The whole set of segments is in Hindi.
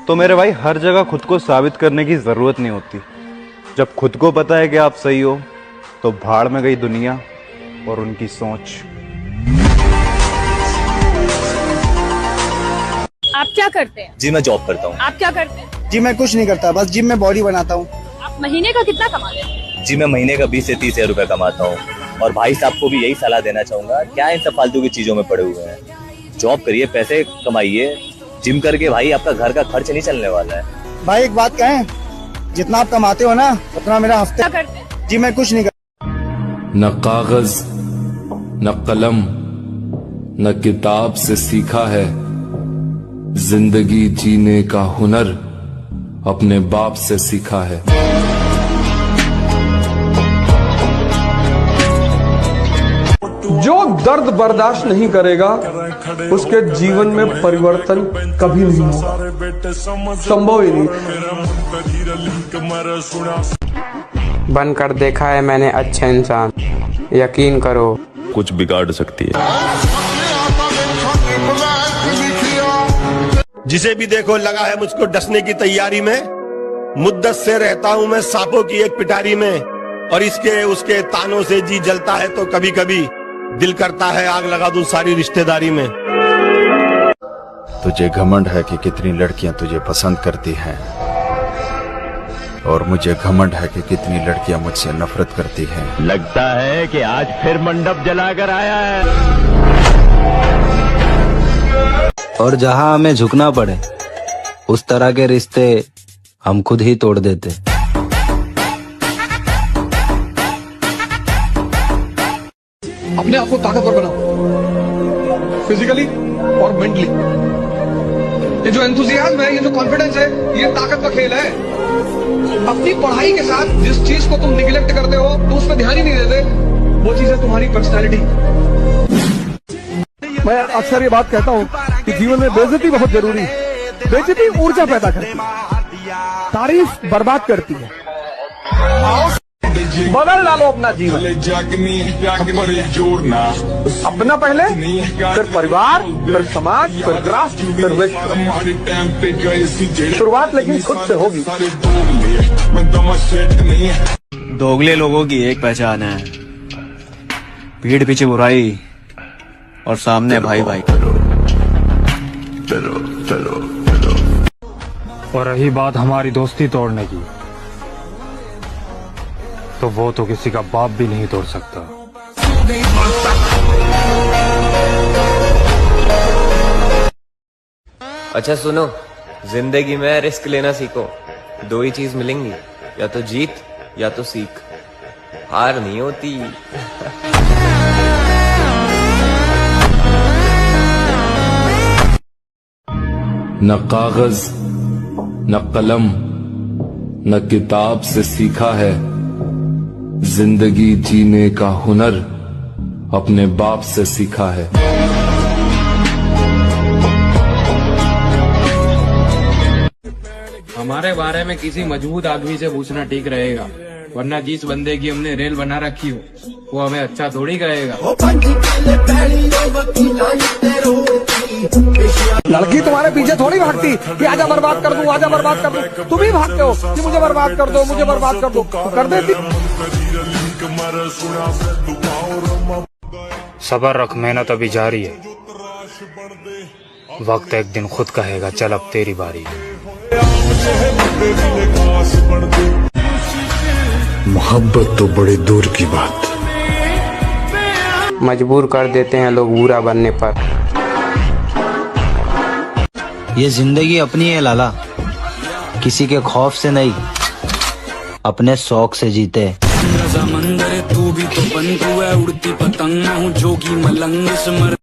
तो मेरे भाई हर जगह खुद को साबित करने की जरूरत नहीं होती। जब खुद को पता है कि आप सही हो तो भाड़ में गई दुनिया और उनकी सोच। आप क्या करते हैं? जी मैं जॉब करता हूँ। आप क्या करते हैं? जी मैं कुछ नहीं करता, बस जिम में बॉडी बनाता हूँ। आप महीने का कितना कमाते हैं? जी मैं महीने का 20 से 30 हजार रुपए कमाता हूँ। और भाई साहब को भी यही सलाह देना चाहूंगा, क्या इन सब फालतू की चीजों में पड़े हुए हैं। जॉब करिए, पैसे कमाइए। जिम करके भाई आपका घर का खर्च नहीं चलने वाला है। भाई एक बात कहें, जितना आप कमाते हो ना उतना मेरा हफ्ते। क्या करते हैं? जी मैं कुछ नहीं करता। न कागज न कलम न किताब से सीखा है, जिंदगी जीने का हुनर अपने बाप से सीखा है। जो दर्द बर्दाश्त नहीं करेगा उसके जीवन में परिवर्तन कभी नहीं होगा, संभव ही नहीं। बनकर देखा है मैंने अच्छा इंसान, यकीन करो कुछ बिगाड़ सकती है। जिसे भी देखो लगा है मुझको डसने की तैयारी में, मुद्दत से रहता हूँ मैं सांपों की एक पिटारी में। और इसके उसके तानों से जी जलता है तो कभी कभी दिल करता है आग लगा दूं सारी रिश्तेदारी में। तुझे घमंड है कि कितनी लड़कियां तुझे पसंद करती हैं, और मुझे घमंड है कि कितनी लड़कियां मुझसे नफरत करती हैं। लगता है कि आज फिर मंडप जलाकर आया है। और जहां हमें झुकना पड़े उस तरह के रिश्ते हम खुद ही तोड़ देते। अपने आप को ताकतवर बनाओ, फिजिकली और मेंटली। ये जो एंथुसियाज्म है, ये जो कॉन्फिडेंस है, ये ताकत का खेल है। अपनी पढ़ाई के साथ जिस चीज को तुम निगलेक्ट करते हो, तो उस पर ध्यान ही नहीं देते, वो चीज है तुम्हारी पर्सनैलिटी। मैं अक्सर ये बात कहता हूँ कि जीवन में बेइज्जती बहुत जरूरी है। बेइज्जती ऊर्जा पैदा करती है, तारीफ बर्बाद करती है। बदल डालो अपना जीवन, अपना पहले, फिर परिवार, फिर समाज, फिर राष्ट्र, फिर विश्व। शुरुआत लेकिन खुद से होगी। दोगले लोगों की एक पहचान है, पीठ पीछे बुराई और सामने भाई भाई। और रही बात हमारी दोस्ती तोड़ने की, तो वो तो किसी का बाप भी नहीं तोड़ सकता। अच्छा सुनो, जिंदगी में रिस्क लेना सीखो। दो ही चीज मिलेंगी, या तो जीत या तो सीख। हार नहीं होती। न कागज न कलम न किताब से सीखा है, जिंदगी जीने का हुनर अपने बाप से सीखा है। हमारे बारे में किसी मजबूत आदमी से पूछना ठीक रहेगा, वरना जिस बंदे की हमने रेल बना रखी हो वो हमें अच्छा थोड़ी कहेगा। लड़की तुम्हारे पीछे थोड़ी भागती कि आजा बर्बाद कर दूं, आजा बर्बाद कर दूं। तुम ही भागते हो कि मुझे बर्बाद कर दो, मुझे बर्बाद कर दो। तो कर देती। सबर रख, मेहनत अभी जारी है। वक्त एक दिन खुद कहेगा चल अब तेरी बारी। मोहब्बत तो बड़े दूर की बात। मजबूर कर देते हैं लोग बुरा बनने पर। ये जिंदगी अपनी है लाला, किसी के खौफ से नहीं, अपने शौक से जीते। तू भी तो बंधु है, उड़ती पतंग हूँ जोगी मलंग स्मर।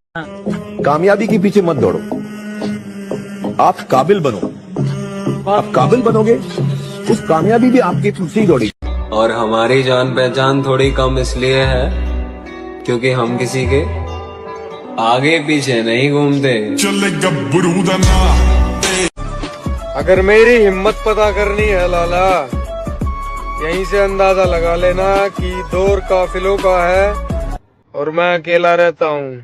कामयाबी के पीछे मत दौड़ो, आप काबिल बनो। आप काबिल बनोगे, उस कामयाबी भी आपके पीछे ही दौड़ेगी। और हमारी जान पहचान थोड़ी कम इसलिए है क्योंकि हम किसी के आगे पीछे नहीं घूमते। अगर मेरी हिम्मत पता करनी है लाला, यहीं से अंदाजा लगा लेना कि दौर काफिलों का है और मैं अकेला रहता हूँ।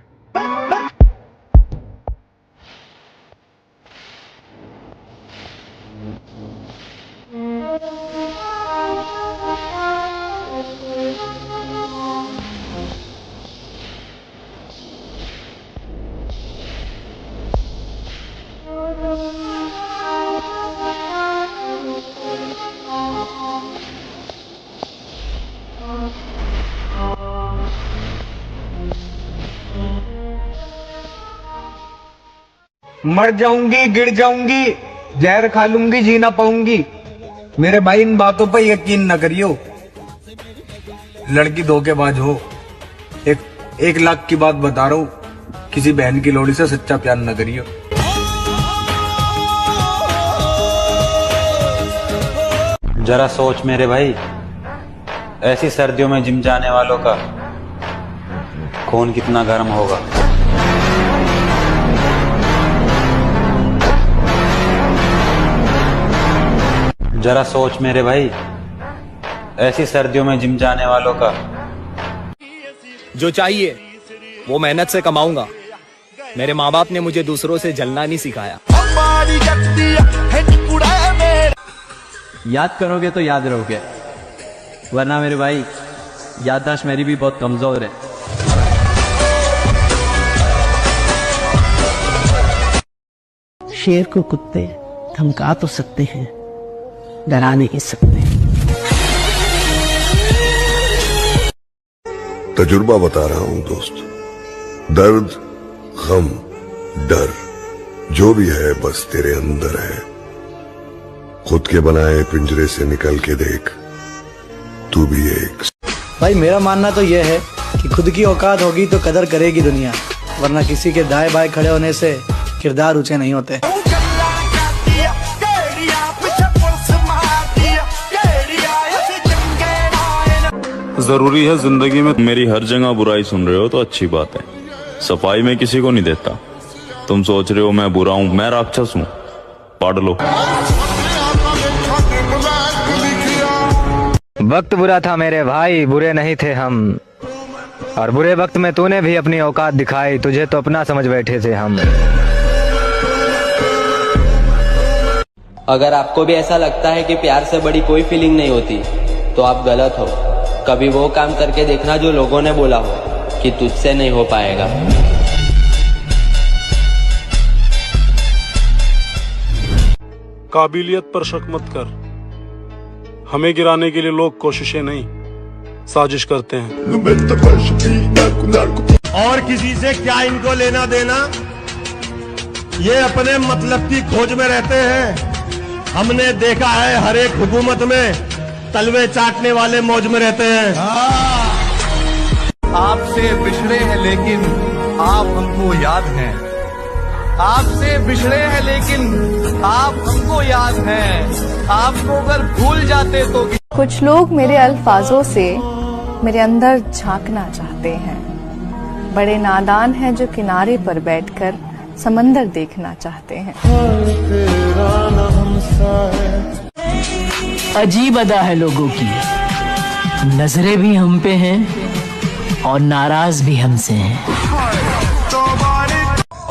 मर जाऊंगी, गिर जाऊंगी, जहर खा लूंगी, जी ना पाऊंगी। मेरे भाई इन बातों पर यकीन न करियो। लड़की धोखेबाज हो। एक लाख की बात बता रहा हूँ, किसी बहन की लोड़ी से सच्चा प्यार न करियो। जरा सोच मेरे भाई, ऐसी सर्दियों में जिम जाने वालों का खून कितना गर्म होगा। जरा सोच मेरे भाई, ऐसी सर्दियों में जिम जाने वालों का। जो चाहिए वो मेहनत से कमाऊंगा। मेरे माँ बाप ने मुझे दूसरों से जलना नहीं सिखाया। याद करोगे तो याद रहोगे, वरना मेरे भाई याददाश्त मेरी भी बहुत कमजोर है। शेर को कुत्ते धमका तो सकते हैं, डरा नहीं सकते। तजुर्बा बता रहा हूं दोस्त, दर्द, गम, डर जो भी है बस तेरे अंदर है। खुद के बनाए पिंजरे से निकल के देख, तू भी एक। भाई मेरा मानना तो यह है कि खुद की औकात होगी तो कदर करेगी दुनिया, वरना किसी के दाएं बाएं खड़े होने से किरदार ऊंचे नहीं होते। जरूरी है जिंदगी में। मेरी हर जगह बुराई सुन रहे हो तो अच्छी बात है। सफाई में किसी को नहीं देता। तुम सोच रहे हो मैं बुरा हूं, मैं राक्षस हूं, पढ़ लो। वक्त बुरा था मेरे भाई, बुरे नहीं थे हम। और बुरे वक्त में तूने भी अपनी औकात दिखाई, तुझे तो अपना समझ बैठे थे हम। अगर आपको भी ऐसा लगता है कि प्यार से बड़ी कोई फीलिंग नहीं होती, तो आप गलत हो। कभी वो काम करके देखना जो लोगों ने बोला हो कि तुझसे नहीं हो पाएगा। काबिलियत पर शक मत कर। हमें गिराने के लिए लोग कोशिशें नहीं, साजिश करते हैं। और किसी से क्या इनको लेना देना, ये अपने मतलब की खोज में रहते हैं। हमने देखा है हर एक हुकूमत में तलवे चाटने वाले मौज में रहते हैं। आपसे बिछड़े हैं लेकिन आप हमको याद हैं। आपसे बिछड़े हैं लेकिन आप हमको याद हैं। आपको अगर भूल जाते तो। कुछ लोग मेरे अल्फाजों से मेरे अंदर झांकना चाहते हैं। बड़े नादान हैं जो किनारे पर बैठकर समंदर देखना चाहते हैं। अजीब अदा है लोगों की, नजरें भी हम पे हैं और नाराज भी हमसे हैं।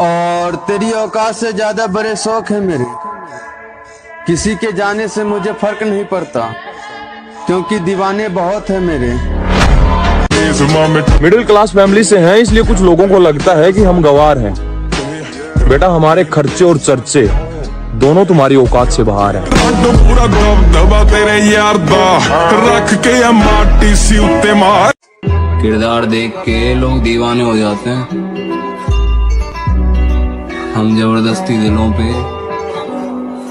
और तेरी औकात से ज्यादा बड़े शौक है मेरे। किसी के जाने से मुझे फर्क नहीं पड़ता, क्योंकि दीवाने बहुत है मेरे। मिडिल क्लास फैमिली से हैं, इसलिए कुछ लोगों को लगता है कि हम गवार हैं। बेटा हमारे खर्चे और चर्चे दोनों तुम्हारी औकात से बाहर है। पूरा दबा तेरे यार दा रख के या माटी सी उत्ते मार। किरदार देख के लोग दीवाने हो जाते हैं। हम जबरदस्ती दिलों पे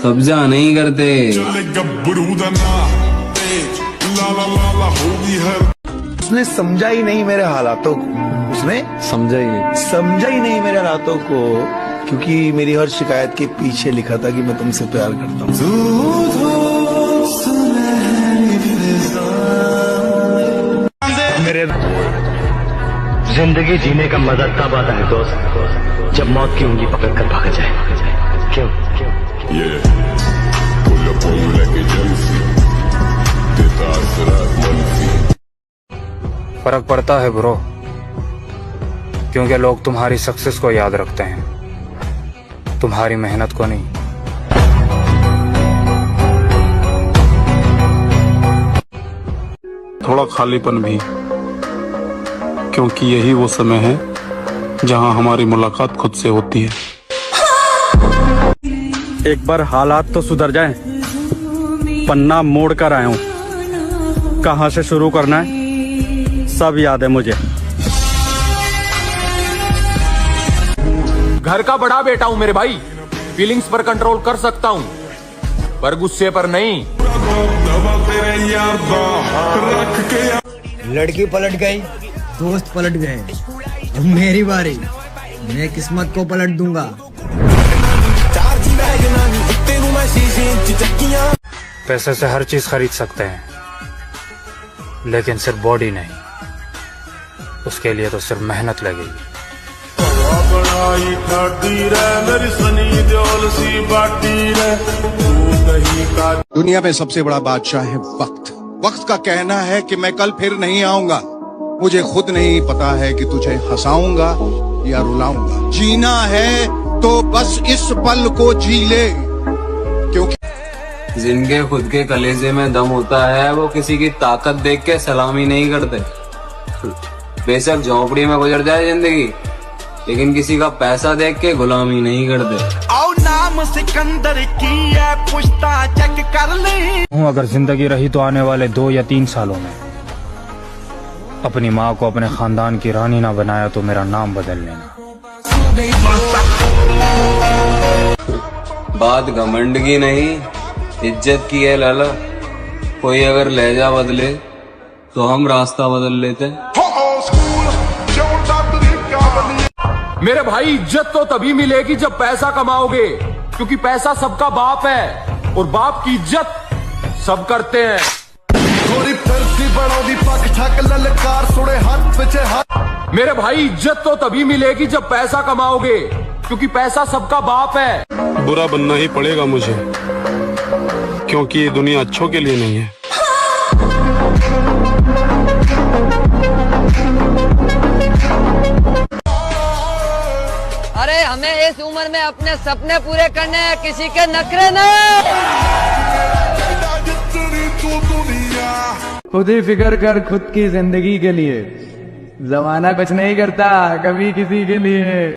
कब्जा नहीं करते। उसने समझा ही नहीं मेरे हालातों को। उसने समझा ही नहीं मेरे हालातों को, क्योंकि मेरी हर शिकायत के पीछे लिखा था कि मैं तुमसे प्यार करता हूँ। मेरे जिंदगी जीने का मजा तब आता है दोस्त, जब मौत की उंगली पकड़ कर भाग जाए। क्यों? फर्क पड़ता है ब्रो, क्योंकि लोग तुम्हारी सक्सेस को याद रखते हैं, तुम्हारी मेहनत को नहीं। थोड़ा खालीपन भी, क्योंकि यही वो समय है जहां हमारी मुलाकात खुद से होती है। एक बार हालात तो सुधर जाएं, पन्ना मोड़ कर आया हूं। कहां से शुरू करना है सब याद है मुझे। घर का बड़ा बेटा हूं मेरे भाई। फीलिंग्स पर कंट्रोल कर सकता हूँ, पर गुस्से पर नहीं। लड़की पलट गई, दोस्त पलट गए, अब मेरी बारी, मैं किस्मत को पलट दूंगा। पैसे से हर चीज खरीद सकते हैं, लेकिन सिर्फ बॉडी नहीं। उसके लिए तो सिर्फ मेहनत लगेगी। दुनिया में सबसे बड़ा बादशाह है वक्त। वक्त का कहना है कि मैं कल फिर नहीं आऊंगा। मुझे खुद नहीं पता है कि तुझे हंसाऊंगा या रुलाऊंगा। जीना है तो बस इस पल को जी ले, क्योंकि जिनके खुद के कलेजे में दम होता है वो किसी की ताकत देख के सलामी नहीं करते। बेशक झोंपड़ी में गुजर जाए जिंदगी, लेकिन किसी का पैसा देख के गुलामी नहीं करते। आओ नाम सिकंदर की है, पुश्ता चेक कर ले। अगर जिंदगी रही तो आने वाले 2 या 3 सालों में अपनी माँ को अपने खानदान की रानी ना बनाया तो मेरा नाम बदल लेना। बात घमंड की नहीं, इज्जत की है लाला। कोई अगर लहजा बदले तो हम रास्ता बदल लेते। मेरे भाई इज्जत तो तभी मिलेगी जब पैसा कमाओगे, क्योंकि पैसा सबका बाप है और बाप की इज्जत सब करते हैं। मेरे भाई इज्जत तो तभी मिलेगी जब पैसा कमाओगे, क्योंकि पैसा सबका बाप है। बुरा बनना ही पड़ेगा मुझे, क्योंकि ये दुनिया अच्छों के लिए नहीं है। अरे हमें इस उम्र में अपने सपने पूरे करने हैं, किसी के नखरे नहीं। खुद ही फिक्र कर खुद की जिंदगी के लिए, जमाना कुछ नहीं करता कभी किसी के लिए।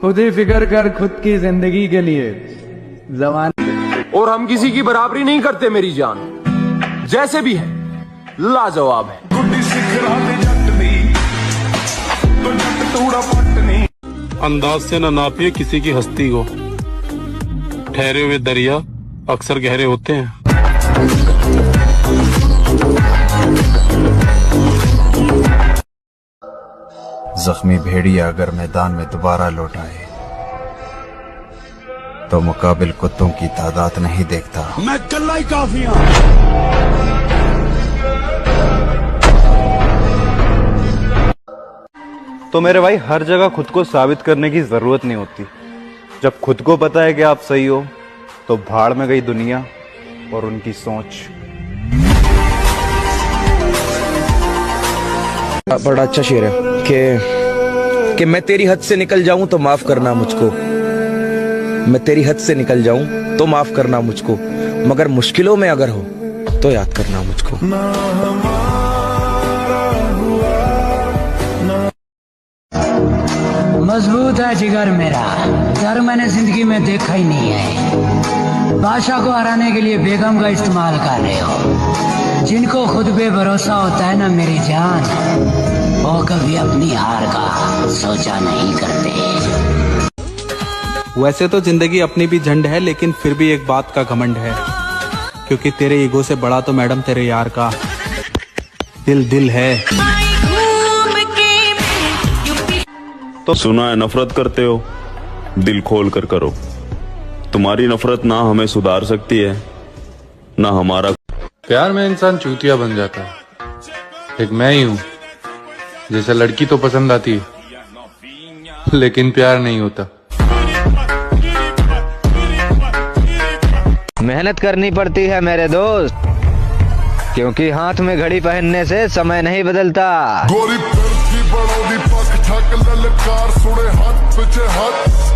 खुद ही फिक्र कर खुद की जिंदगी के लिए, जमाना। और हम किसी की बराबरी नहीं करते मेरी जान, जैसे भी है लाजवाब है। अंदाज से न नापिए किसी की हस्ती को, ठहरे हुए दरिया अक्सर गहरे होते हैं। जख्मी भेड़िया अगर मैदान में दोबारा लौट आए तो मुकाबिल कुत्तों की तादाद नहीं देखता। मैं कल्ला ही काफी हूं। तो मेरे भाई हर जगह खुद को साबित करने की जरूरत नहीं होती। जब खुद को पता है कि आप सही हो तो भाड़ में गई दुनिया और उनकी सोच। बड़ा अच्छा शेर है कि मैं तेरी हद से निकल जाऊं तो माफ करना मुझको, मैं तेरी हद से निकल जाऊं तो माफ करना मुझको, मगर मुश्किलों में अगर हो तो याद करना मुझको। मजबूत है जिगर मेरा, डर मैंने जिंदगी में देखा ही नहीं है। बादशाह को हराने के लिए बेगम का इस्तेमाल कर रहे हो। जिनको खुद पे भरोसा होता है ना मेरी जान, वो कभी अपनी हार का सोचा नहीं करते। वैसे तो जिंदगी अपनी भी झंड है, लेकिन फिर भी एक बात का घमंड है, क्योंकि तेरे ईगो से बड़ा तो मैडम तेरे यार का दिल है। तो सुना है नफरत करते हो, दिल खोल कर करो। तुम्हारी नफरत ना हमें सुधार सकती है ना हमारा। प्यार में इंसान चूतिया बन जाता है। एक मैं ही हूँ जैसे लड़की तो पसंद आती है, लेकिन प्यार नहीं होता। मेहनत करनी पड़ती है मेरे दोस्त, क्योंकि हाथ में घड़ी पहनने से समय नहीं बदलता। गोरी फिर की बड़ोदी पक ठक ललकार सुने हाथ पीछे हाथ।